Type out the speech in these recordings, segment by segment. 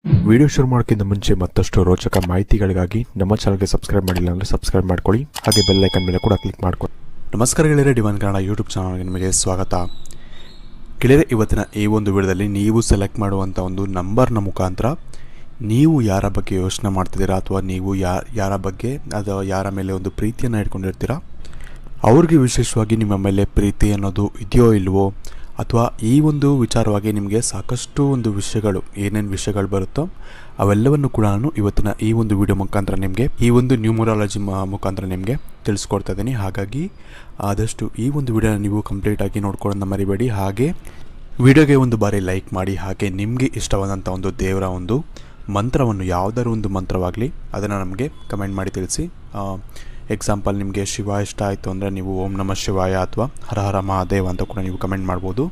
Video ಶುರು ಮಾಡೋಕ್ಕಿಂತ ಮುಂಚೆ ಮತ್ತಷ್ಟು ರೋಚಕ ಮಾಹಿತಿಗಳಿಗಾಗಿ ನಮ್ಮ ಚಾನಲ್ಗೆ ಸಬ್ಸ್ಕ್ರೈಬ್ ಮಾಡಿಲ್ಲ ಅಂದರೆ ಸಬ್ಸ್ಕ್ರೈಬ್ ಮಾಡ್ಕೊಳ್ಳಿ, ಹಾಗೆ ಬೆಲ್ ಐಕನ್ ಮೇಲೆ ಕೂಡ ಕ್ಲಿಕ್ ಮಾಡ್ಕೊಳ್ಳಿ. ನಮಸ್ಕಾರ ಗೆಳೆಯರೆ, ಡಿವೈನ್ ಕನ್ನಡ ಯೂಟ್ಯೂಬ್ ಚಾನಲ್ಗೆ ನಿಮಗೆ ಸ್ವಾಗತ. ಗೆಳೆಯರೆ, ಇವತ್ತಿನ ಈ ಒಂದು ವಿಡಿಯೋದಲ್ಲಿ ನೀವು ಸೆಲೆಕ್ಟ್ ಮಾಡುವಂಥ ಒಂದು ನಂಬರ್ನ ಮುಖಾಂತರ ನೀವು ಯಾರ ಬಗ್ಗೆ ಯೋಚನೆ ಮಾಡ್ತಿದ್ದೀರಾ ಅಥವಾ ನೀವು ಯಾರ ಬಗ್ಗೆ ಅಥವಾ ಯಾರ ಮೇಲೆ ಒಂದು ಪ್ರೀತಿಯನ್ನು ಇಟ್ಕೊಂಡಿರ್ತೀರಾ, ಅವ್ರಿಗೆ ವಿಶೇಷವಾಗಿ ನಿಮ್ಮ ಮೇಲೆ ಪ್ರೀತಿ ಅನ್ನೋದು ಇದೆಯೋ ಇಲ್ವೋ, ಅಥವಾ ಈ ಒಂದು ವಿಚಾರವಾಗಿ ನಿಮಗೆ ಸಾಕಷ್ಟು ಒಂದು ವಿಷಯಗಳು ಏನೇನು ವಿಷಯಗಳು ಬರುತ್ತೋ ಅವೆಲ್ಲವನ್ನು ಕೂಡ ನಾನು ಇವತ್ತಿನ ಈ ಒಂದು ವಿಡಿಯೋ ಮುಖಾಂತರ ನಿಮಗೆ ಈ ಒಂದು ನ್ಯೂಮರಾಲಜಿ ಮುಖಾಂತರ ನಿಮಗೆ ತಿಳಿಸ್ಕೊಡ್ತಾ ಇದ್ದೀನಿ. ಹಾಗಾಗಿ ಆದಷ್ಟು ಈ ಒಂದು ವಿಡಿಯೋನ ನೀವು ಕಂಪ್ಲೀಟಾಗಿ ನೋಡ್ಕೊಳ್ಳೋದನ್ನ ಮರಿಬೇಡಿ. ಹಾಗೆ ವಿಡಿಯೋಗೆ ಒಂದು ಬಾರಿ ಲೈಕ್ ಮಾಡಿ, ಹಾಗೆ ನಿಮಗೆ ಇಷ್ಟವಾದಂಥ ಒಂದು ದೇವರ ಒಂದು ಮಂತ್ರವನ್ನು ಯಾವುದಾದ್ರು ಒಂದು ಮಂತ್ರವಾಗಲಿ ಅದನ್ನು ನಮಗೆ ಕಮೆಂಟ್ ಮಾಡಿ ತಿಳಿಸಿ. ಎಕ್ಸಾಂಪಲ್, ನಿಮಗೆ ಶಿವ ಇಷ್ಟ ಆಯಿತು ಅಂದರೆ ನೀವು ಓಂ ನಮಃ ಶಿವಾಯ ಅಥವಾ ಹರ ಹರ ಮಹಾದೇವ ಅಂತ ಕೂಡ ನೀವು ಕಮೆಂಟ್ ಮಾಡ್ಬೋದು.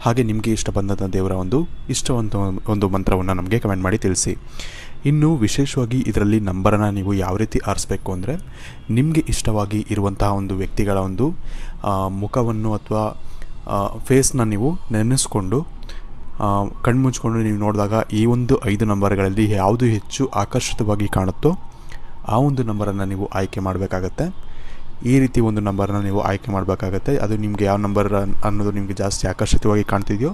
ಹಾಗೆ ನಿಮಗೆ ಇಷ್ಟ ಬಂದಂಥ ದೇವರ ಒಂದು ಮಂತ್ರವನ್ನು ನಮಗೆ ಕಮೆಂಟ್ ಮಾಡಿ ತಿಳಿಸಿ. ಇನ್ನು ವಿಶೇಷವಾಗಿ ಇದರಲ್ಲಿ ನಂಬರನ್ನು ನೀವು ಯಾವ ರೀತಿ ಆರಿಸ್ಬೇಕು ಅಂದರೆ, ನಿಮಗೆ ಇಷ್ಟವಾಗಿ ಇರುವಂತಹ ಒಂದು ವ್ಯಕ್ತಿಗಳ ಒಂದು ಮುಖವನ್ನು ಅಥವಾ ಫೇಸ್ನ ನೀವು ನೆನೆಸ್ಕೊಂಡು ಕಣ್ಮುಚ್ಕೊಂಡು ನೀವು ನೋಡಿದಾಗ ಈ ಒಂದು 5 ನಂಬರ್ಗಳಲ್ಲಿ ಯಾವುದು ಹೆಚ್ಚು ಆಕರ್ಷಿತವಾಗಿ ಕಾಣುತ್ತೋ ಆ ಒಂದು ನಂಬರನ್ನು ನೀವು ಆಯ್ಕೆ ಮಾಡಬೇಕಾಗತ್ತೆ. ಈ ರೀತಿ ಒಂದು ನಂಬರನ್ನು ನೀವು ಆಯ್ಕೆ ಮಾಡಬೇಕಾಗತ್ತೆ. ಅದು ನಿಮಗೆ ಯಾವ ನಂಬರ್ ಅನ್ನೋದು ನಿಮಗೆ ಜಾಸ್ತಿ ಆಕರ್ಷಿತವಾಗಿ ಕಾಣ್ತಿದೆಯೋ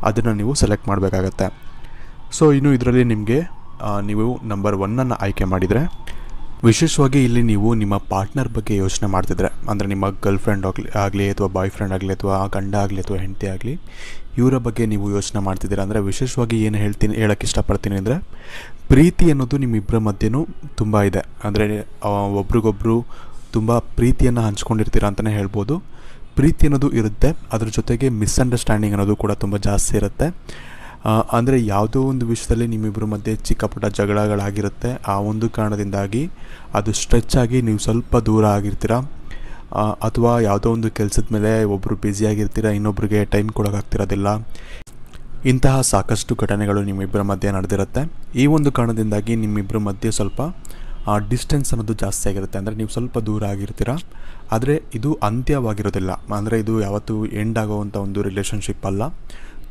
ಅದನ್ನು ನೀವು ಸೆಲೆಕ್ಟ್ ಮಾಡಬೇಕಾಗತ್ತೆ. ಸೊ ಇನ್ನು ಇದರಲ್ಲಿ ನಿಮಗೆ ನೀವು ನಂಬರ್ 1 ಆಯ್ಕೆ ಮಾಡಿದರೆ, ವಿಶೇಷವಾಗಿ ಇಲ್ಲಿ ನೀವು ನಿಮ್ಮ ಪಾರ್ಟ್ನರ್ ಬಗ್ಗೆ ಯೋಚನೆ ಮಾಡ್ತಿದ್ರೆ, ಅಂದರೆ ನಿಮ್ಮ ಗರ್ಲ್ ಫ್ರೆಂಡ್ ಆಗಲಿ ಅಥವಾ ಬಾಯ್ ಫ್ರೆಂಡ್ ಆಗಲಿ ಅಥವಾ ಗಂಡ ಆಗಲಿ ಅಥವಾ ಹೆಂಡತಿ ಆಗಲಿ, ಇವರ ಬಗ್ಗೆ ನೀವು ಯೋಚನೆ ಮಾಡ್ತಿದ್ದೀರಾ ಅಂದರೆ, ವಿಶೇಷವಾಗಿ ಏನು ಹೇಳೋಕ್ಕೆ ಇಷ್ಟಪಡ್ತೀನಿ ಅಂದರೆ, ಪ್ರೀತಿ ಅನ್ನೋದು ನಿಮ್ಮಿಬ್ಬರ ಮಧ್ಯೆನೂ ತುಂಬ ಇದೆ. ಅಂದರೆ ಒಬ್ರಿಗೊಬ್ಬರು ತುಂಬ ಪ್ರೀತಿಯನ್ನು ಹಂಚ್ಕೊಂಡಿರ್ತೀರ ಅಂತಲೇ ಹೇಳ್ಬೋದು. ಪ್ರೀತಿ ಅನ್ನೋದು ಇರುತ್ತೆ, ಅದ್ರ ಜೊತೆಗೆ ಮಿಸ್ಅಂಡರ್ಸ್ಟ್ಯಾಂಡಿಂಗ್ ಅನ್ನೋದು ಕೂಡ ತುಂಬ ಜಾಸ್ತಿ ಇರುತ್ತೆ. ಅಂದರೆ ಯಾವುದೋ ಒಂದು ವಿಷಯದಲ್ಲಿ ನಿಮ್ಮಿಬ್ಬರ ಮಧ್ಯೆ ಚಿಕ್ಕ ಪುಟ್ಟ ಜಗಳಗಳಾಗಿರುತ್ತೆ. ಆ ಒಂದು ಕಾರಣದಿಂದಾಗಿ ಅದು ಸ್ಟ್ರೆಚ್ ಆಗಿ ನೀವು ಸ್ವಲ್ಪ ದೂರ ಆಗಿರ್ತೀರ, ಅಥವಾ ಯಾವುದೋ ಒಂದು ಕೆಲಸದ ಮೇಲೆ ಒಬ್ಬರು ಬ್ಯುಸಿಯಾಗಿರ್ತೀರ, ಇನ್ನೊಬ್ರಿಗೆ ಟೈಮ್ ಕೊಡೋಕ್ಕಾಗ್ತಿರೋದಿಲ್ಲ. ಇಂತಹ ಸಾಕಷ್ಟು ಘಟನೆಗಳು ನಿಮ್ಮಿಬ್ಬರ ಮಧ್ಯೆ ನಡೆದಿರುತ್ತೆ. ಈ ಒಂದು ಕಾರಣದಿಂದಾಗಿ ನಿಮ್ಮಿಬ್ಬರ ಮಧ್ಯೆ ಸ್ವಲ್ಪ ಡಿಸ್ಟೆನ್ಸ್ ಅನ್ನೋದು ಜಾಸ್ತಿ ಆಗಿರುತ್ತೆ. ಅಂದರೆ ನೀವು ಸ್ವಲ್ಪ ದೂರ ಆಗಿರ್ತೀರ, ಆದರೆ ಇದು ಅಂತ್ಯವಾಗಿರೋದಿಲ್ಲ. ಅಂದರೆ ಇದು ಯಾವತ್ತೂ ಎಂಡ್ ಆಗೋವಂಥ ಒಂದು ರಿಲೇಷನ್ಶಿಪ್ ಅಲ್ಲ,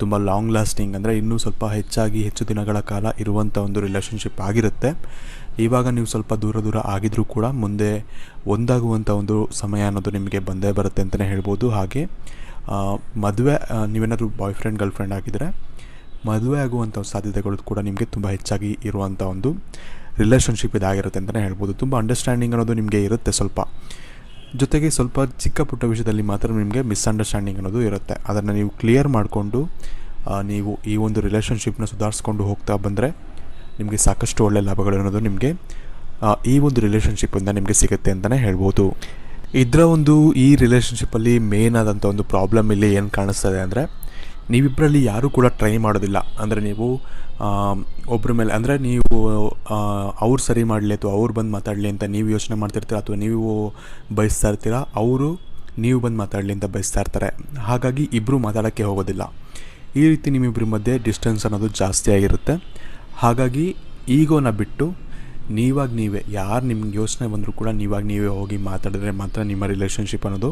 ತುಂಬ ಲಾಂಗ್ ಲಾಸ್ಟಿಂಗ್, ಅಂದರೆ ಇನ್ನೂ ಸ್ವಲ್ಪ ಹೆಚ್ಚು ದಿನಗಳ ಕಾಲ ಇರುವಂಥ ಒಂದು ರಿಲೇಷನ್ಶಿಪ್ ಆಗಿರುತ್ತೆ. ಇವಾಗ ನೀವು ಸ್ವಲ್ಪ ದೂರ ಆಗಿದ್ರೂ ಕೂಡ ಮುಂದೆ ಒಂದಾಗುವಂಥ ಒಂದು ಸಮಯ ಅನ್ನೋದು ನಿಮಗೆ ಬಂದೇ ಬರುತ್ತೆ ಅಂತಲೇ ಹೇಳ್ಬೋದು. ಹಾಗೆ ಮದುವೆ, ನೀವೇನಾದರೂ ಬಾಯ್ ಫ್ರೆಂಡ್ ಗರ್ಲ್ ಫ್ರೆಂಡ್ ಆಗಿದ್ದರೆ ಮದುವೆ ಆಗುವಂಥ ಸಾಧ್ಯತೆಗಳು ಕೂಡ ನಿಮಗೆ ತುಂಬ ಹೆಚ್ಚಾಗಿ ಇರುವಂಥ ಒಂದು ರಿಲೇಷನ್ಶಿಪ್ ಇದಾಗಿರುತ್ತೆ ಅಂತಲೇ ಹೇಳ್ಬೋದು. ತುಂಬ ಅಂಡರ್ಸ್ಟ್ಯಾಂಡಿಂಗ್ ಅನ್ನೋದು ನಿಮಗೆ ಇರುತ್ತೆ ಸ್ವಲ್ಪ, ಜೊತೆಗೆ ಸ್ವಲ್ಪ ಚಿಕ್ಕ ಪುಟ್ಟ ವಿಷಯದಲ್ಲಿ ಮಾತ್ರ ನಿಮಗೆ ಮಿಸ್ಅಂಡರ್ಸ್ಟ್ಯಾಂಡಿಂಗ್ ಅನ್ನೋದು ಇರುತ್ತೆ. ಅದನ್ನು ನೀವು ಕ್ಲಿಯರ್ ಮಾಡಿಕೊಂಡು ನೀವು ಈ ಒಂದು ರಿಲೇಷನ್ಶಿಪ್ನ ಸುಧಾರಿಸ್ಕೊಂಡು ಹೋಗ್ತಾ ಬಂದರೆ ನಿಮಗೆ ಸಾಕಷ್ಟು ಒಳ್ಳೆಯ ಲಾಭಗಳು ಅನ್ನೋದು ನಿಮಗೆ ಈ ಒಂದು ರಿಲೇಷನ್ಶಿಪ್ಪಿಂದ ನಿಮಗೆ ಸಿಗುತ್ತೆ ಅಂತಲೇ ಹೇಳ್ಬೋದು. ಈ ರಿಲೇಷನ್ಶಿಪ್ಪಲ್ಲಿ ಮೇನ್ ಆದಂಥ ಒಂದು ಪ್ರಾಬ್ಲಮ್ ಇಲ್ಲಿ ಏನು ಕಾಣಿಸ್ತದೆ ಅಂದರೆ, ನೀವಿಬ್ಬರಲ್ಲಿ ಯಾರೂ ಕೂಡ ಟ್ರೈ ಮಾಡೋದಿಲ್ಲ. ಅಂದರೆ ನೀವು ಒಬ್ಬರ ಮೇಲೆ, ಅಂದರೆ ನೀವು ಅವ್ರು ಸರಿ ಮಾಡಲಿ ಅಥವಾ ಅವ್ರು ಬಂದು ಮಾತಾಡಲಿ ಅಂತ ನೀವು ಯೋಚನೆ ಮಾಡ್ತಿರ್ತೀರ, ಅಥವಾ ನೀವು ಬಯಸ್ತಾ ಇರ್ತೀರ, ನೀವು ಬಂದು ಮಾತಾಡಲಿ ಅಂತ ಬಯಸ್ತಾ ಇರ್ತಾರೆ. ಹಾಗಾಗಿ ಇಬ್ಬರು ಮಾತಾಡೋಕ್ಕೆ ಹೋಗೋದಿಲ್ಲ. ಈ ರೀತಿ ನಿಮ್ಮಿಬ್ಬರ ಮಧ್ಯೆ ಡಿಸ್ಟೆನ್ಸ್ ಅನ್ನೋದು ಜಾಸ್ತಿ ಆಗಿರುತ್ತೆ. ಹಾಗಾಗಿ ಈಗೋನ ಬಿಟ್ಟು ನೀವೇ ಯಾರು ನಿಮ್ಗೆ ಯೋಚನೆ ಬಂದರೂ ಕೂಡ ನೀವೇ ಹೋಗಿ ಮಾತಾಡಿದ್ರೆ ಮಾತ್ರ ನಿಮ್ಮ ರಿಲೇಷನ್ಶಿಪ್ ಅನ್ನೋದು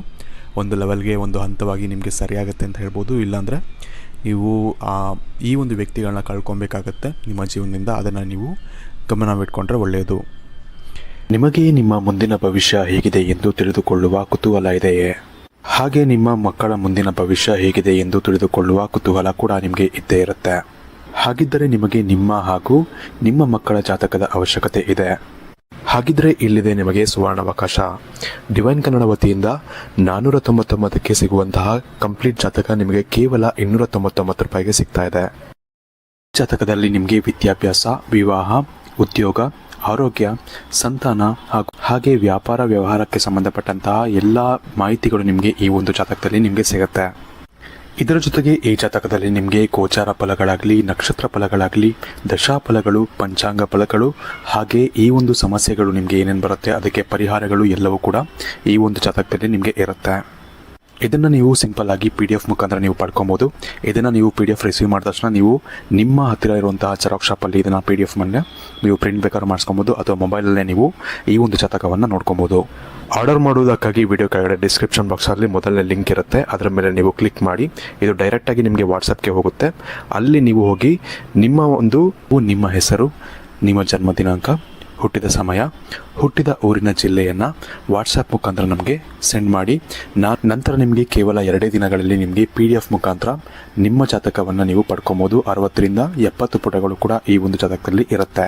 ಒಂದು ಲೆವೆಲ್ಗೆ, ಒಂದು ಹಂತವಾಗಿ ನಿಮಗೆ ಸರಿಯಾಗುತ್ತೆ ಅಂತ ಹೇಳ್ಬೋದು. ಇಲ್ಲಾಂದರೆ ನೀವು ಈ ಒಂದು ವ್ಯಕ್ತಿಗಳನ್ನ ಕಳ್ಕೊಬೇಕಾಗತ್ತೆ ನಿಮ್ಮ ಜೀವನದಿಂದ. ಅದನ್ನು ನೀವು ಗಮನವಿಟ್ಕೊಂಡ್ರೆ ಒಳ್ಳೆಯದು. ನಿಮಗೆ ನಿಮ್ಮ ಮುಂದಿನ ಭವಿಷ್ಯ ಹೇಗಿದೆ ಎಂದು ತಿಳಿದುಕೊಳ್ಳುವ ಕುತೂಹಲ ಇದೆಯೇ? ಹಾಗೆ ನಿಮ್ಮ ಮಕ್ಕಳ ಮುಂದಿನ ಭವಿಷ್ಯ ಹೇಗಿದೆ ಎಂದು ತಿಳಿದುಕೊಳ್ಳುವ ಕುತೂಹಲ ಕೂಡ ನಿಮಗೆ ಇದ್ದೇ ಇರುತ್ತೆ. ಹಾಗಿದ್ದರೆ ನಿಮಗೆ ನಿಮ್ಮ ಹಾಗೂ ನಿಮ್ಮ ಮಕ್ಕಳ ಜಾತಕದ ಅವಶ್ಯಕತೆ ಇದೆ. ಹಾಗಿದ್ದರೆ ಇಲ್ಲಿದೆ ನಿಮಗೆ ಸುವರ್ಣಾವಕಾಶ. ಡಿವೈನ್ ಕನ್ನಡ ವತಿಯಿಂದ 499ಕ್ಕೆ ಸಿಗುವಂತಹ ಕಂಪ್ಲೀಟ್ ಜಾತಕ ನಿಮಗೆ ಕೇವಲ 299 ರೂಪಾಯಿಗೆ ಸಿಗ್ತಾ ಇದೆ. ಜಾತಕದಲ್ಲಿ ನಿಮಗೆ ವಿದ್ಯಾಭ್ಯಾಸ, ವಿವಾಹ, ಉದ್ಯೋಗ, ಆರೋಗ್ಯ, ಸಂತಾನ ಹಾಗೆ ವ್ಯಾಪಾರ ವ್ಯವಹಾರಕ್ಕೆ ಸಂಬಂಧಪಟ್ಟಂತಹ ಎಲ್ಲ ಮಾಹಿತಿಗಳು ನಿಮಗೆ ಈ ಒಂದು ಜಾತಕದಲ್ಲಿ ನಿಮಗೆ ಸಿಗುತ್ತೆ. ಇದರ ಜೊತೆಗೆ ಈ ಜಾತಕದಲ್ಲಿ ನಿಮಗೆ ಗೋಚಾರ ಫಲಗಳಾಗಲಿ, ನಕ್ಷತ್ರ ಫಲಗಳಾಗಲಿ, ದಶಾಫಲಗಳು, ಪಂಚಾಂಗ ಫಲಗಳು, ಹಾಗೆ ಈ ಒಂದು ಸಮಸ್ಯೆಗಳು ನಿಮಗೆ ಏನೇನು ಬರುತ್ತೆ ಅದಕ್ಕೆ ಪರಿಹಾರಗಳು ಎಲ್ಲವೂ ಕೂಡ ಈ ಒಂದು ಜಾತಕದಲ್ಲಿ ನಿಮಗೆ ಇರುತ್ತೆ. ಇದನ್ನು ನೀವು ಸಿಂಪಲ್ ಆಗಿ PDF ಮುಖಾಂತರ ನೀವು ಪಡ್ಕೊಬೋದು. ಇದನ್ನು ನೀವು PDF ರಿಸೀವ್ ಮಾಡಿದ ತಕ್ಷಣ ನೀವು ನಿಮ್ಮ ಹತ್ತಿರ ಇರುವಂತಹ ಜೆರಾಕ್ಸ್ ಶಾಪಲ್ಲಿ ಇದನ್ನು PDF ಮೇಲೆ ನೀವು ಪ್ರಿಂಟ್ ಬೇಕಾದ್ರೂ ಮಾಡಿಸ್ಕೊಬೋದು ಅಥವಾ ಮೊಬೈಲಲ್ಲೇ ನೀವು ಈ ಒಂದು ಜಾತಕವನ್ನು ನೋಡ್ಕೊಬೋದು. ಆರ್ಡರ್ ಮಾಡುವುದಕ್ಕಾಗಿ ವಿಡಿಯೋ ಕೆಳಗಡೆ ಡಿಸ್ಕ್ರಿಪ್ಷನ್ ಬಾಕ್ಸಲ್ಲಿ ಮೊದಲನೇ ಲಿಂಕ್ ಇರುತ್ತೆ, ಅದರ ಮೇಲೆ ನೀವು ಕ್ಲಿಕ್ ಮಾಡಿ ಇದು ಡೈರೆಕ್ಟಾಗಿ ನಿಮಗೆ ವಾಟ್ಸಪ್ಗೆ ಹೋಗುತ್ತೆ. ಅಲ್ಲಿ ನೀವು ಹೋಗಿ ನಿಮ್ಮ ಹೆಸರು, ನಿಮ್ಮ ಜನ್ಮ ದಿನಾಂಕ, ಹುಟ್ಟಿದ ಸಮಯ, ಹುಟ್ಟಿದ ಊರಿನ ಜಿಲ್ಲೆಯನ್ನು ವಾಟ್ಸಪ್ ಮುಖಾಂತರ ನಮಗೆ ಸೆಂಡ್ ಮಾಡಿ. ನಂತರ ನಿಮಗೆ ಕೇವಲ 2 ದಿನಗಳಲ್ಲಿ ನಿಮಗೆ PDF ಮುಖಾಂತರ ನಿಮ್ಮ ಜಾತಕವನ್ನು ನೀವು ಪಡ್ಕೊಬೋದು. 60ರಿಂದ 70 ಪುಟಗಳು ಕೂಡ ಈ ಒಂದು ಜಾತಕದಲ್ಲಿ ಇರುತ್ತೆ.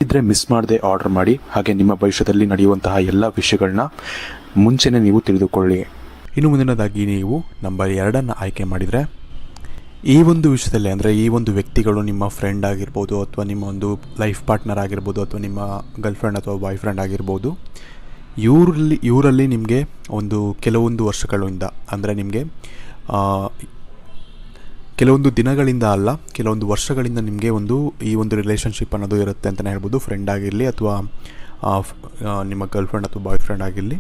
ಇದ್ರೆ ಮಿಸ್ ಮಾಡದೆ ಆರ್ಡರ್ ಮಾಡಿ. ಹಾಗೆ ನಿಮ್ಮ ಭವಿಷ್ಯದಲ್ಲಿ ನಡೆಯುವಂತಹ ಎಲ್ಲ ವಿಷಯಗಳನ್ನ ಮುಂಚೆನೇ ನೀವು ತಿಳಿದುಕೊಳ್ಳಿ. ಇನ್ನು ಮುಂದಿನದಾಗಿ ನೀವು ನಂಬರ್ 2 ಆಯ್ಕೆ ಮಾಡಿದರೆ, ಈ ಒಂದು ವಿಷಯದಲ್ಲಿ ಅಂದರೆ ಈ ಒಂದು ವ್ಯಕ್ತಿಗಳು ನಿಮ್ಮ ಫ್ರೆಂಡ್ ಆಗಿರ್ಬೋದು ಅಥವಾ ನಿಮ್ಮ ಒಂದು ಲೈಫ್ ಪಾರ್ಟ್ನರ್ ಆಗಿರ್ಬೋದು ಅಥವಾ ನಿಮ್ಮ ಗರ್ಲ್ಫ್ರೆಂಡ್ ಅಥವಾ ಬಾಯ್ ಫ್ರೆಂಡ್ ಆಗಿರ್ಬೋದು, ಇವರಲ್ಲಿ ನಿಮಗೆ ಕೆಲವೊಂದು ವರ್ಷಗಳಿಂದ ಅಂದರೆ ನಿಮಗೆ ಕೆಲವೊಂದು ದಿನಗಳಿಂದ ಅಲ್ಲ, ಕೆಲವೊಂದು ವರ್ಷಗಳಿಂದ ನಿಮಗೆ ಈ ಒಂದು ರಿಲೇಷನ್ಶಿಪ್ ಅನ್ನೋದು ಇರುತ್ತೆ ಅಂತಲೇ ಹೇಳ್ಬೋದು. ಫ್ರೆಂಡ್ ಆಗಿರಲಿ ಅಥವಾ ನಿಮ್ಮ ಗರ್ಲ್ಫ್ರೆಂಡ್ ಅಥವಾ ಬಾಯ್ ಫ್ರೆಂಡ್ ಆಗಿರಲಿ,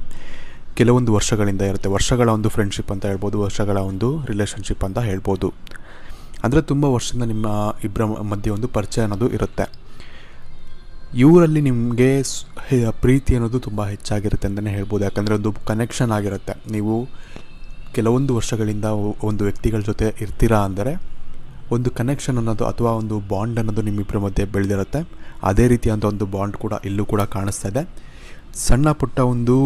ಕೆಲವೊಂದು ವರ್ಷಗಳಿಂದ ಇರುತ್ತೆ. ವರ್ಷಗಳ ಒಂದು ಫ್ರೆಂಡ್ಶಿಪ್ ಅಂತ ಹೇಳ್ಬೋದು, ವರ್ಷಗಳ ಒಂದು ರಿಲೇಷನ್ಶಿಪ್ ಅಂತ ಹೇಳ್ಬೋದು. ಅಂದರೆ ತುಂಬ ವರ್ಷದಿಂದ ನಿಮ್ಮ ಇಬ್ಬರ ಮಧ್ಯೆ ಒಂದು ಪರಿಚಯ ಅನ್ನೋದು ಇರುತ್ತೆ. ಇವರಲ್ಲಿ ನಿಮಗೆ ಪ್ರೀತಿ ಅನ್ನೋದು ತುಂಬ ಹೆಚ್ಚಾಗಿರುತ್ತೆ ಅಂತಲೇ ಹೇಳ್ಬೋದು. ಯಾಕಂದರೆ ಒಂದು ಕನೆಕ್ಷನ್ ಆಗಿರುತ್ತೆ. ನೀವು ಕೆಲವೊಂದು ವರ್ಷಗಳಿಂದ ಒಂದು ವ್ಯಕ್ತಿಗಳ ಜೊತೆ ಇರ್ತೀರಾ ಅಂದರೆ ಒಂದು ಕನೆಕ್ಷನ್ ಅನ್ನೋದು ಅಥವಾ ಒಂದು ಬಾಂಡ್ ಅನ್ನೋದು ನಿಮ್ಮಿಬ್ಬರ ಮಧ್ಯೆ ಬೆಳೆದಿರುತ್ತೆ. ಅದೇ ರೀತಿಯಾದ ಒಂದು ಬಾಂಡ್ ಕೂಡ ಇಲ್ಲೂ ಕೂಡ ಕಾಣಿಸ್ತಾ ಇದೆ. ಸಣ್ಣ ಪುಟ್ಟ ಒಂದು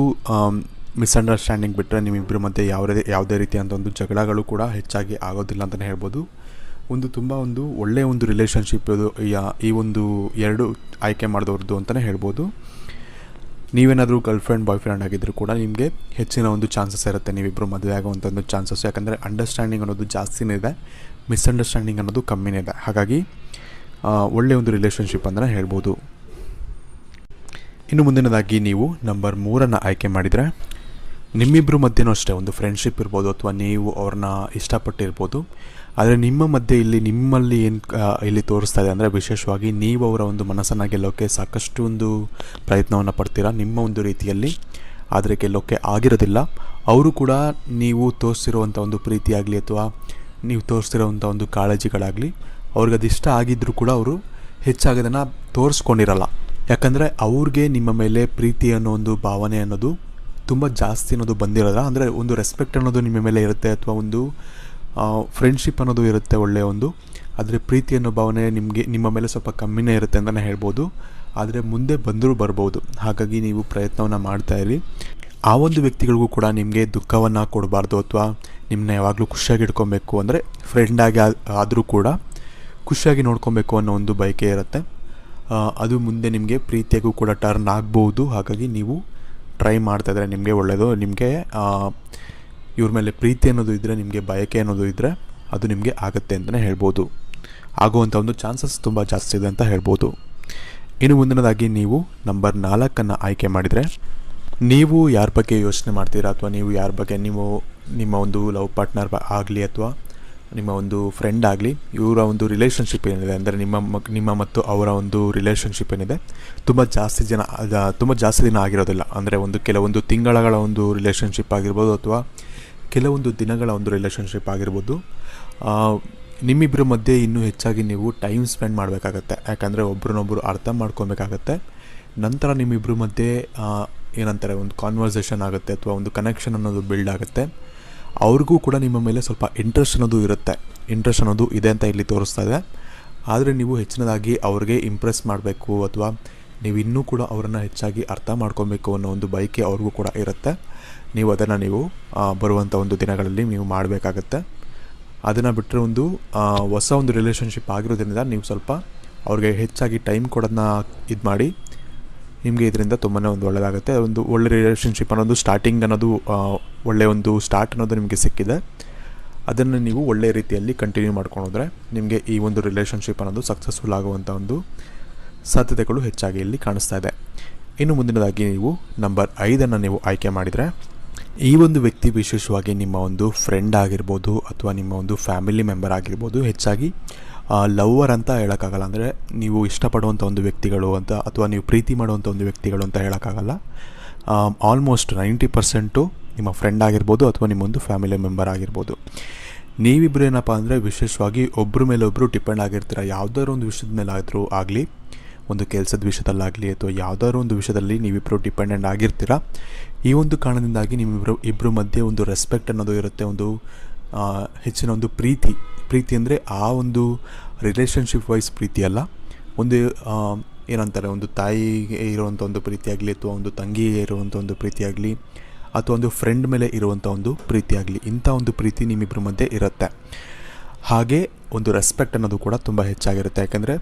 ಮಿಸ್ಅಂಡರ್ಸ್ಟ್ಯಾಂಡಿಂಗ್ ಬಿಟ್ಟರೆ ನಿಮ್ಮಿಬ್ಬರ ಮಧ್ಯೆ ಯಾವುದೇ ರೀತಿಯಾದ ಒಂದು ಜಗಳಗಳು ಕೂಡ ಹೆಚ್ಚಾಗಿ ಆಗೋದಿಲ್ಲ ಅಂತಲೇ ಹೇಳ್ಬೋದು. ತುಂಬ ಒಳ್ಳೆಯ ಒಂದು ರಿಲೇಷನ್ಶಿಪ್ ಇದು ಈ ಒಂದು 2 ಆಯ್ಕೆ ಮಾಡಿದವ್ರದ್ದು ಅಂತಲೇ ಹೇಳ್ಬೋದು. ನೀವೇನಾದರೂ ಗರ್ಲ್ಫ್ರೆಂಡ್ ಬಾಯ್ ಫ್ರೆಂಡ್ ಆಗಿದ್ದರೂ ಕೂಡ ನಿಮಗೆ ಹೆಚ್ಚಿನ ಒಂದು ಚಾನ್ಸಸ್ ಇರುತ್ತೆ ನೀವಿಬ್ಬರು ಮದುವೆ ಆಗುವಂಥ ಒಂದು ಚಾನ್ಸಸ್. ಯಾಕಂದರೆ ಅಂಡರ್ಸ್ಟ್ಯಾಂಡಿಂಗ್ ಅನ್ನೋದು ಜಾಸ್ತಿನೇ ಇದೆ, ಮಿಸ್ಅಂಡರ್ಸ್ಟ್ಯಾಂಡಿಂಗ್ ಅನ್ನೋದು ಕಮ್ಮಿನೇ ಇದೆ. ಹಾಗಾಗಿ ಒಳ್ಳೆಯ ಒಂದು ರಿಲೇಷನ್ಶಿಪ್ ಅಂತಲೇ ಹೇಳ್ಬೋದು. ಇನ್ನು ಮುಂದಿನದಾಗಿ ನೀವು ನಂಬರ್ 3 ಆಯ್ಕೆ ಮಾಡಿದರೆ, ನಿಮ್ಮಿಬ್ಬರ ಮಧ್ಯೆನೂ ಅಷ್ಟೇ ಒಂದು ಫ್ರೆಂಡ್ಶಿಪ್ ಇರ್ಬೋದು ಅಥವಾ ನೀವು ಅವ್ರನ್ನ ಇಷ್ಟಪಟ್ಟಿರ್ಬೋದು. ಆದರೆ ನಿಮ್ಮ ಮಧ್ಯೆ ನಿಮ್ಮಲ್ಲಿ ಇಲ್ಲಿ ತೋರಿಸ್ತಾ ಇದೆ ಅಂದರೆ ವಿಶೇಷವಾಗಿ ನೀವು ಅವರ ಒಂದು ಮನಸ್ಸನ್ನು ಗೆಲ್ಲೋಕ್ಕೆ ಸಾಕಷ್ಟು ಒಂದು ಪ್ರಯತ್ನವನ್ನು ಪಡ್ತೀರಾ ನಿಮ್ಮ ಒಂದು ರೀತಿಯಲ್ಲಿ. ಆದರೆ ಗೆಲ್ಲೋಕ್ಕೆ ಆಗಿರೋದಿಲ್ಲ. ಅವರು ಕೂಡ ನೀವು ತೋರಿಸಿರುವಂಥ ಒಂದು ಪ್ರೀತಿಯಾಗಲಿ ಅಥವಾ ನೀವು ತೋರಿಸ್ತಿರೋವಂಥ ಒಂದು ಕಾಳಜಿಗಳಾಗಲಿ ಅವ್ರಿಗೆ ಅದು ಇಷ್ಟ ಆಗಿದ್ದರೂ ಕೂಡ ಅವರು ಹೆಚ್ಚಾಗಿ ಅದನ್ನು ತೋರಿಸ್ಕೊಂಡಿರಲ್ಲ. ಯಾಕಂದರೆ ಅವ್ರಿಗೆ ನಿಮ್ಮ ಮೇಲೆ ಪ್ರೀತಿ ಅನ್ನೋ ಒಂದು ಭಾವನೆ ಅನ್ನೋದು ತುಂಬ ಜಾಸ್ತಿ ಅನ್ನೋದು ಬಂದಿರೋಲ್ಲ. ಅಂದರೆ ಒಂದು ರೆಸ್ಪೆಕ್ಟ್ ಅನ್ನೋದು ನಿಮ್ಮ ಮೇಲೆ ಇರುತ್ತೆ ಅಥವಾ ಒಂದು ಫ್ರೆಂಡ್ಶಿಪ್ ಅನ್ನೋದು ಇರುತ್ತೆ ಒಳ್ಳೆಯ ಒಂದು. ಆದರೆ ಪ್ರೀತಿ ಅನ್ನೋ ಭಾವನೆ ನಿಮ್ಮ ಮೇಲೆ ಸ್ವಲ್ಪ ಕಮ್ಮಿನೇ ಇರುತ್ತೆ ಅಂತಲೇ ಹೇಳ್ಬೋದು. ಆದರೆ ಮುಂದೆ ಬರ್ಬೋದು. ಹಾಗಾಗಿ ನೀವು ಪ್ರಯತ್ನವನ್ನು ಮಾಡ್ತಾಯಿರಿ. ಆ ಒಂದು ವ್ಯಕ್ತಿಗಳಿಗೂ ಕೂಡ ನಿಮಗೆ ದುಃಖವನ್ನು ಕೊಡಬಾರ್ದು ಅಥವಾ ನಿಮ್ಮನ್ನ ಯಾವಾಗಲೂ ಖುಷಿಯಾಗಿ ಇಟ್ಕೊಬೇಕು. ಅಂದರೆ ಫ್ರೆಂಡಾಗಿ ಆದರೂ ಕೂಡ ಖುಷಿಯಾಗಿ ನೋಡ್ಕೊಬೇಕು ಅನ್ನೋ ಒಂದು ಬಯಕೆ ಇರುತ್ತೆ. ಅದು ಮುಂದೆ ನಿಮಗೆ ಪ್ರೀತಿಯಾಗೂ ಕೂಡ ಟರ್ನ್ ಆಗ್ಬೋದು. ಹಾಗಾಗಿ ನೀವು ಟ್ರೈ ಮಾಡ್ತಾಯಿದ್ರೆ ನಿಮಗೆ ಒಳ್ಳೆಯದು. ನಿಮಗೆ ಇವ್ರ ಮೇಲೆ ಪ್ರೀತಿ ಅನ್ನೋದು ಇದ್ದರೆ, ನಿಮಗೆ ಬಯಕೆ ಅನ್ನೋದು ಇದ್ದರೆ ಅದು ನಿಮಗೆ ಆಗುತ್ತೆ ಅಂತಲೇ ಹೇಳ್ಬೋದು. ಆಗುವಂಥ ಒಂದು ಚಾನ್ಸಸ್ ತುಂಬ ಜಾಸ್ತಿ ಇದೆ ಅಂತ ಹೇಳ್ಬೋದು. ಇನ್ನು ಮುಂದಿನದಾಗಿ ನೀವು ನಂಬರ್ 4 ಆಯ್ಕೆ ಮಾಡಿದರೆ, ನೀವು ಯಾರ ಬಗ್ಗೆ ಯೋಚನೆ ಮಾಡ್ತೀರಾ ಅಥವಾ ನೀವು ಯಾರ ಬಗ್ಗೆ ನಿಮ್ಮ ಒಂದು ಲವ್ ಪಾರ್ಟ್ನರ್ ಆಗಲಿ ಅಥವಾ ನಿಮ್ಮ ಒಂದು ಫ್ರೆಂಡ್ ಆಗಲಿ, ಇವರ ಒಂದು ರಿಲೇಷನ್ಶಿಪ್ ಏನಿದೆ ಅಂದರೆ ನಿಮ್ಮ ಮತ್ತು ಅವರ ಒಂದು ರಿಲೇಷನ್ಶಿಪ್ ಏನಿದೆ ತುಂಬ ಜಾಸ್ತಿ ದಿನ ಆಗಿರೋದಿಲ್ಲ. ಅಂದರೆ ಕೆಲವೊಂದು ತಿಂಗಳ ಒಂದು ರಿಲೇಷನ್ಶಿಪ್ ಆಗಿರ್ಬೋದು ಅಥವಾ ಕೆಲವೊಂದು ದಿನಗಳ ಒಂದು ರಿಲೇಷನ್ಶಿಪ್ ಆಗಿರ್ಬೋದು. ನಿಮ್ಮಿಬ್ಬರ ಮಧ್ಯೆ ಇನ್ನೂ ಹೆಚ್ಚಾಗಿ ನೀವು ಟೈಮ್ ಸ್ಪೆಂಡ್ ಮಾಡಬೇಕಾಗತ್ತೆ. ಯಾಕಂದರೆ ಒಬ್ರನ್ನೊಬ್ಬರು ಅರ್ಥ ಮಾಡ್ಕೊಬೇಕಾಗತ್ತೆ. ನಂತರ ನಿಮ್ಮಿಬ್ಬರ ಮಧ್ಯೆ ಏನಂತಾರೆ ಒಂದು ಕಾನ್ವರ್ಸೇಷನ್ ಆಗುತ್ತೆ ಅಥವಾ ಒಂದು ಕನೆಕ್ಷನ್ ಅನ್ನೋದು ಬಿಲ್ಡ್ ಆಗುತ್ತೆ. ಅವ್ರಿಗೂ ಕೂಡ ನಿಮ್ಮ ಮೇಲೆ ಸ್ವಲ್ಪ ಇಂಟ್ರೆಸ್ಟ್ ಅನ್ನೋದು ಇದೆ ಅಂತ ಇಲ್ಲಿ ತೋರಿಸ್ತಾ ಇದೆ. ಆದರೆ ನೀವು ಹೆಚ್ಚಿನದಾಗಿ ಅವ್ರಿಗೆ ಇಂಪ್ರೆಸ್ ಮಾಡಬೇಕು ಅಥವಾ ನೀವು ಇನ್ನೂ ಕೂಡ ಅವರನ್ನು ಹೆಚ್ಚಾಗಿ ಅರ್ಥ ಮಾಡ್ಕೊಬೇಕು ಅನ್ನೋ ಒಂದು ಬಯಕೆ ಅವ್ರಿಗೂ ಕೂಡ ಇರುತ್ತೆ. ನೀವು ಅದನ್ನು ಬರುವಂಥ ಒಂದು ದಿನಗಳಲ್ಲಿ ನೀವು ಮಾಡಬೇಕಾಗತ್ತೆ. ಅದನ್ನು ಬಿಟ್ಟರೆ ಹೊಸ ಒಂದು ರಿಲೇಷನ್ಶಿಪ್ ಆಗಿರೋದ್ರಿಂದ ನೀವು ಸ್ವಲ್ಪ ಅವ್ರಿಗೆ ಹೆಚ್ಚಾಗಿ ಟೈಮ್ ಕೊಡೋದನ್ನ ಇದು ಮಾಡಿ. ನಿಮಗೆ ಇದರಿಂದ ತುಂಬಾ ಒಳ್ಳೆಯದಾಗುತ್ತೆ. ಒಂದು ಒಳ್ಳೆ ರಿಲೇಷನ್ಶಿಪ್ ಅನ್ನೋದು ಸ್ಟಾರ್ಟಿಂಗ್ ಅನ್ನೋದು ಒಳ್ಳೆಯ ಒಂದು ಸ್ಟಾರ್ಟ್ ಅನ್ನೋದು ನಿಮಗೆ ಸಿಕ್ಕಿದೆ. ಅದನ್ನು ನೀವು ಒಳ್ಳೆಯ ರೀತಿಯಲ್ಲಿ ಕಂಟಿನ್ಯೂ ಮಾಡ್ಕೊಂಡೋದ್ರೆ ನಿಮಗೆ ಈ ಒಂದು ರಿಲೇಷನ್ಶಿಪ್ ಅನ್ನೋದು ಸಕ್ಸಸ್ಫುಲ್ ಆಗುವಂಥ ಒಂದು ಸಾಧ್ಯತೆಗಳು ಹೆಚ್ಚಾಗಿ ಇಲ್ಲಿ ಕಾಣಿಸ್ತಾ ಇದೆ. ಇನ್ನು ಮುಂದಿನದಾಗಿ ನೀವು ನಂಬರ್ 5 ನೀವು ಆಯ್ಕೆ ಮಾಡಿದರೆ, ಈ ಒಂದು ವ್ಯಕ್ತಿ ವಿಶೇಷವಾಗಿ ನಿಮ್ಮ ಒಂದು ಫ್ರೆಂಡ್ ಆಗಿರ್ಬೋದು ಅಥವಾ ನಿಮ್ಮ ಒಂದು ಫ್ಯಾಮಿಲಿ ಮೆಂಬರ್ ಆಗಿರ್ಬೋದು. ಹೆಚ್ಚಾಗಿ ಲವ್ವರ್ ಅಂತ ಹೇಳೋಕ್ಕಾಗಲ್ಲ. ಅಂದರೆ ನೀವು ಇಷ್ಟಪಡುವಂಥ ಒಂದು ವ್ಯಕ್ತಿಗಳು ಅಂತ ಅಥವಾ ನೀವು ಪ್ರೀತಿ ಮಾಡುವಂಥ ಒಂದು ವ್ಯಕ್ತಿಗಳು ಅಂತ ಹೇಳೋಕ್ಕಾಗಲ್ಲ. ಆಲ್ಮೋಸ್ಟ್ 90% ನಿಮ್ಮ ಫ್ರೆಂಡ್ ಆಗಿರ್ಬೋದು ಅಥವಾ ನಿಮ್ಮೊಂದು ಫ್ಯಾಮಿಲಿ ಮೆಂಬರ್ ಆಗಿರ್ಬೋದು. ನೀವಿಬ್ಬರು ಏನಪ್ಪ ಅಂದರೆ ವಿಶೇಷವಾಗಿ ಒಬ್ಬರ ಮೇಲೆ ಒಬ್ಬರು ಡಿಪೆಂಡ್ ಆಗಿರ್ತೀರ. ಯಾವುದಾದ್ರು ಒಂದು ವಿಷಯದ ಮೇಲೆ ಆದರೂ ಆಗಲಿ, ಒಂದು ಕೆಲಸದ ವಿಷಯದಲ್ಲಾಗಲಿ ಅಥವಾ ಯಾವುದಾದ್ರು ಒಂದು ವಿಷಯದಲ್ಲಿ ನೀವಿಬ್ಬರು ಡಿಪೆಂಡೆಂಟ್ ಆಗಿರ್ತೀರ. ಈ ಒಂದು ಕಾರಣದಿಂದಾಗಿ ಇಬ್ಬರ ಮಧ್ಯೆ ಒಂದು ರೆಸ್ಪೆಕ್ಟ್ ಅನ್ನೋದು ಇರುತ್ತೆ, ಒಂದು ಹೆಚ್ಚಿನ ಒಂದು ಪ್ರೀತಿ ಅಂದರೆ ಆ ಒಂದು ರಿಲೇಷನ್ಶಿಪ್ ವೈಸ್ ಪ್ರೀತಿ ಅಲ್ಲ, ಒಂದು ಏನಂತಾರೆ, ಒಂದು ತಾಯಿಗೆ ಇರುವಂಥ ಒಂದು ಪ್ರೀತಿ ಆಗಲಿ ಅಥವಾ ಒಂದು ತಂಗಿಗೆ ಇರುವಂಥ ಒಂದು ಪ್ರೀತಿ ಆಗಲಿ ಅಥವಾ ಒಂದು ಫ್ರೆಂಡ್ ಮೇಲೆ ಇರುವಂಥ ಒಂದು ಪ್ರೀತಿ ಆಗಲಿ, ಇಂಥ ಒಂದು ಪ್ರೀತಿ ನಿಮ್ಮಿಬ್ಬರ ಮಧ್ಯೆ ಇರುತ್ತೆ. ಹಾಗೆ ಒಂದು ರೆಸ್ಪೆಕ್ಟ್ ಅನ್ನೋದು ಕೂಡ ತುಂಬ ಹೆಚ್ಚಾಗಿರುತ್ತೆ. ಯಾಕಂದರೆ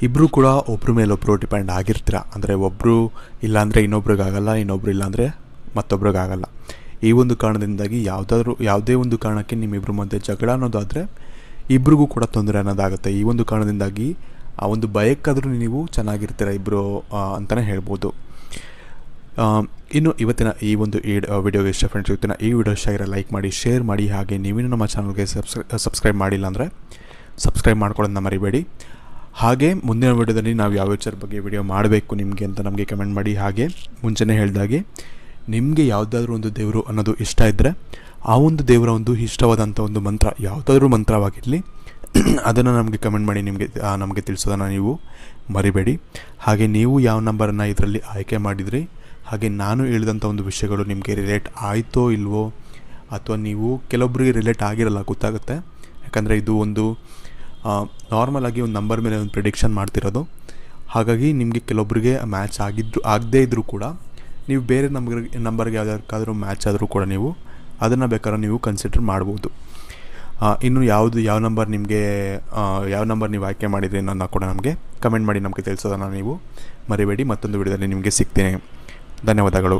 ಇಬ್ಬರು ಕೂಡ ಒಬ್ಬರ ಮೇಲೊಬ್ಬರು ಡಿಪೆಂಡ್ ಆಗಿರ್ತೀರ. ಅಂದರೆ ಒಬ್ಬರು ಇಲ್ಲಾಂದರೆ ಇನ್ನೊಬ್ರಿಗಾಗಲ್ಲ, ಇನ್ನೊಬ್ರು ಇಲ್ಲಾಂದರೆ ಮತ್ತೊಬ್ರಿಗಾಗಲ್ಲ. ಈ ಒಂದು ಕಾರಣದಿಂದಾಗಿ ಯಾವುದೇ ಒಂದು ಕಾರಣಕ್ಕೆ ನಿಮ್ಮಿಬ್ಬರ ಮಧ್ಯೆ ಜಗಳ ಅನ್ನೋದಾದರೆ ಇಬ್ರಿಗೂ ಕೂಡ ತೊಂದರೆ ಅನ್ನೋದಾಗುತ್ತೆ. ಈ ಒಂದು ಕಾರಣದಿಂದಾಗಿ ಆ ಒಂದು ಭಯಕ್ಕಾದರೂ ನೀವು ಚೆನ್ನಾಗಿರ್ತೀರ ಇಬ್ಬರು ಅಂತಲೇ ಹೇಳ್ಬೋದು. ಇನ್ನು ಇವತ್ತಿನ ಈ ಒಂದು ವಿಡಿಯೋಗೆ ಇಷ್ಟ ಫ್ರೆಂಡ್ಸ್, ಇವತ್ತಿನ ಈ ವಿಡಿಯೋ ಇಷ್ಟ ಆಗಿರೋ ಲೈಕ್ ಮಾಡಿ, ಶೇರ್ ಮಾಡಿ. ಹಾಗೆ ನೀವೇನು ನಮ್ಮ ಚಾನಲ್ಗೆ ಸಬ್ಸ್ಕ್ರೈಬ್ ಮಾಡಿಲ್ಲ ಅಂದರೆ ಸಬ್ಸ್ಕ್ರೈಬ್ ಮಾಡ್ಕೊಳ್ಳೋದನ್ನ ಮರಿಬೇಡಿ. ಹಾಗೆ ಮುಂದಿನ ವಿಡಿಯೋದಲ್ಲಿ ನಾವು ಯಾವ ವಿಚಾರ ಬಗ್ಗೆ ವಿಡಿಯೋ ಮಾಡಬೇಕು ನಿಮಗೆ ಅಂತ ನಮಗೆ ಕಮೆಂಟ್ ಮಾಡಿ. ಹಾಗೆ ಮುಂಚೆನೇ ಹೇಳಿದಾಗೆ ನಿಮಗೆ ಯಾವುದಾದ್ರೂ ಒಂದು ದೇವರು ಅನ್ನೋದು ಇಷ್ಟ ಇದ್ದರೆ ಆ ಒಂದು ದೇವರ ಒಂದು ಇಷ್ಟವಾದಂಥ ಒಂದು ಮಂತ್ರ, ಯಾವುದಾದ್ರೂ ಮಂತ್ರವಾಗಿರಲಿ, ಅದನ್ನು ನಮಗೆ ಕಮೆಂಟ್ ಮಾಡಿ ನಮಗೆ ತಿಳಿಸೋದನ್ನು ನೀವು ಮರಿಬೇಡಿ. ಹಾಗೆ ನೀವು ಯಾವ ನಂಬರನ್ನು ಇದರಲ್ಲಿ ಆಯ್ಕೆ ಮಾಡಿದ್ರಿ, ಹಾಗೆ ನಾನು ಹೇಳಿದಂಥ ಒಂದು ವಿಷಯಗಳು ನಿಮಗೆ ರಿಲೇಟ್ ಆಯಿತೋ ಇಲ್ವೋ, ಅಥವಾ ನೀವು ಕೆಲವೊಬ್ಬರಿಗೆ ರಿಲೇಟ್ ಆಗಿರಲ್ಲ, ಗೊತ್ತಾಗುತ್ತೆ. ಯಾಕಂದರೆ ಇದು ಒಂದು ನಾರ್ಮಲಾಗಿ ಒಂದು ನಂಬರ್ ಮೇಲೆ ಒಂದು ಪ್ರಿಡಿಕ್ಷನ್ ಮಾಡ್ತಿರೋದು. ಹಾಗಾಗಿ ನಿಮಗೆ ಕೆಲವೊಬ್ಬರಿಗೆ ಮ್ಯಾಚ್ ಆಗದೇ ಇದ್ದರೂ ಕೂಡ ನೀವು ಬೇರೆ ನಂಬರ್ಗೆ ಯಾವುದಕ್ಕಾದರೂ ಮ್ಯಾಚ್ ಆದರೂ ಕೂಡ ನೀವು ಅದನ್ನು ಬೇಕಾದ್ರೆ ನೀವು ಕನ್ಸಿಡರ್ ಮಾಡ್ಬೋದು. ಇನ್ನು ಯಾವ ನಂಬರ್ ನೀವು ಆಯ್ಕೆ ಮಾಡಿದ್ರಿ ಅನ್ನೋದನ್ನ ಕೂಡ ನಮಗೆ ಕಮೆಂಟ್ ಮಾಡಿ ನಮಗೆ ತಿಳಿಸೋದನ್ನು ನೀವು ಮರಿಬೇಡಿ. ಮತ್ತೊಂದು ವಿಡಿಯೋದಲ್ಲಿ ನಿಮಗೆ ಸಿಗ್ತೀನಿ. ಧನ್ಯವಾದಗಳು.